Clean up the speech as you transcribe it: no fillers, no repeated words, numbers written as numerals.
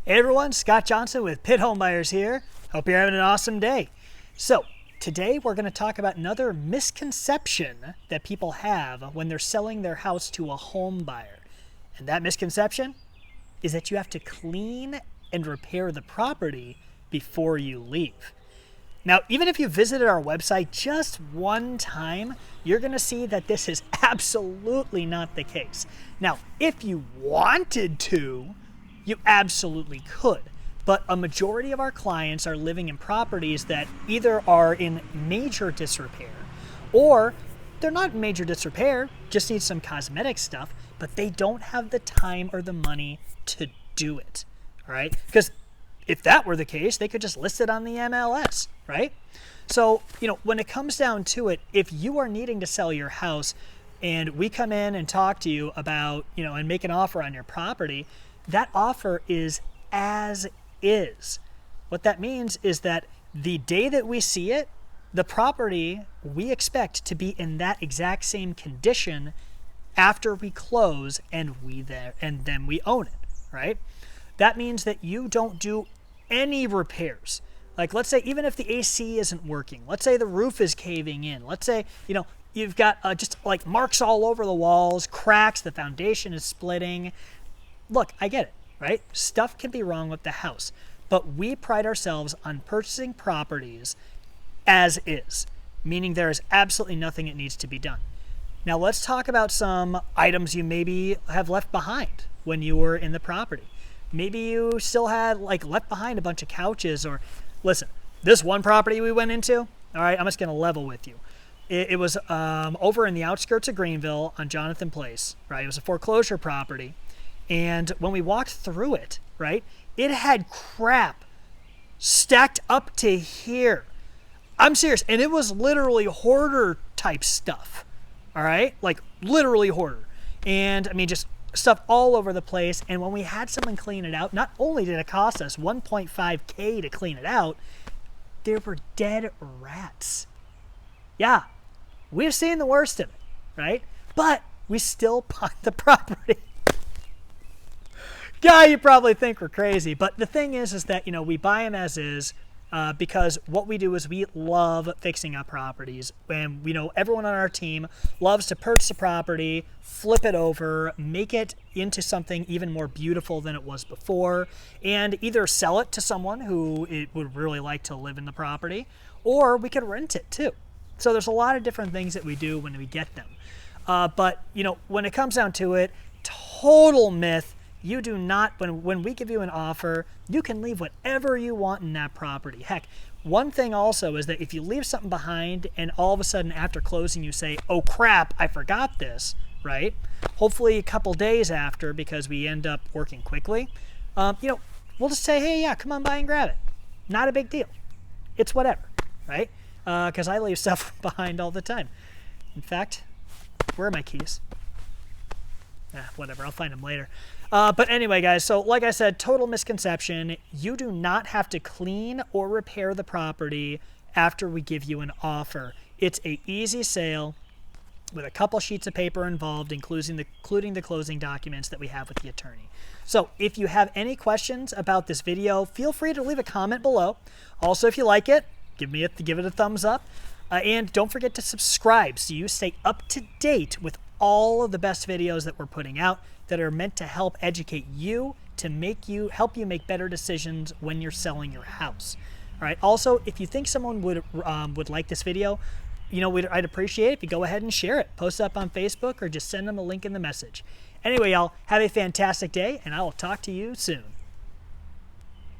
Hey everyone, Scott Johnson with Pitt Home Buyers here. Hope you're having an awesome day. So today we're going to talk about another misconception that people have when they're selling their house to a home buyer. And that misconception is that you have to clean and repair the property before you leave. Now, even if you visited our website just one time, you're going to see that this is absolutely not the case. Now, if you wanted to, you absolutely could. But a majority of our clients are living in properties that either are in major disrepair or they're not in major disrepair, just need some cosmetic stuff, but they don't have the time or the money to do it. All right? Because if that were the case, they could just list it on the MLS, right? So, when it comes down to it, if you are needing to sell your house and we come in and talk to you about, and make an offer on your property, that offer is as is. What that means is that the day that we see it, the property we expect to be in that exact same condition after we close and then we own it, right? That means that you don't do any repairs. Like, let's say even if the AC isn't working, let's say the roof is caving in, let's say, you've got just like marks all over the walls, cracks, the foundation is splitting. Look, I get it, right? Stuff can be wrong with the house, but we pride ourselves on purchasing properties as is, meaning there is absolutely nothing that needs to be done. Now let's talk about some items you maybe have left behind when you were in the property. Maybe you still had left behind a bunch of couches, or listen, this one property we went into, all right, I'm just going to level with you. It was over in the outskirts of Greenville on Jonathan Place, right? It was a foreclosure property. And when we walked through it, right, it had crap stacked up to here. I'm serious. And it was literally hoarder type stuff. All right. Like literally hoarder. And I mean, just stuff all over the place. And when we had someone clean it out, not only did it cost us $1.5K to clean it out, there were dead rats. Yeah. We've seen the worst of it, right? But we still bought the property. Yeah, you probably think we're crazy, but the thing is that, we buy them as is because what we do is we love fixing up properties. And, everyone on our team loves to purchase a property, flip it over, make it into something even more beautiful than it was before, and either sell it to someone who would really like to live in the property, or we could rent it too. So there's a lot of different things that we do when we get them. But, when it comes down to it, total myth. You do not, when we give you an offer, you can leave whatever you want in that property. Heck, one thing also is that if you leave something behind and all of a sudden after closing you say, oh crap, I forgot this, right? Hopefully a couple days after, because we end up working quickly, we'll just say, hey, yeah, come on by and grab it. Not a big deal. It's whatever, right? Because I leave stuff behind all the time. In fact, where are my keys? Whatever, I'll find them later. But anyway, guys, so like I said, total misconception. You do not have to clean or repair the property after we give you an offer. It's an easy sale with a couple sheets of paper involved, including the closing documents that we have with the attorney. So if you have any questions about this video, feel free to leave a comment below. Also, if you like it, give it a thumbs up. And don't forget to subscribe so you stay up to date with all of the best videos that we're putting out that are meant to help educate you, to help you make better decisions when you're selling your house. All right. Also, if you think someone would like this video, I'd appreciate it if you go ahead and share it, post it up on Facebook, or just send them a link in the message. Anyway, y'all, have a fantastic day, and I will talk to you soon.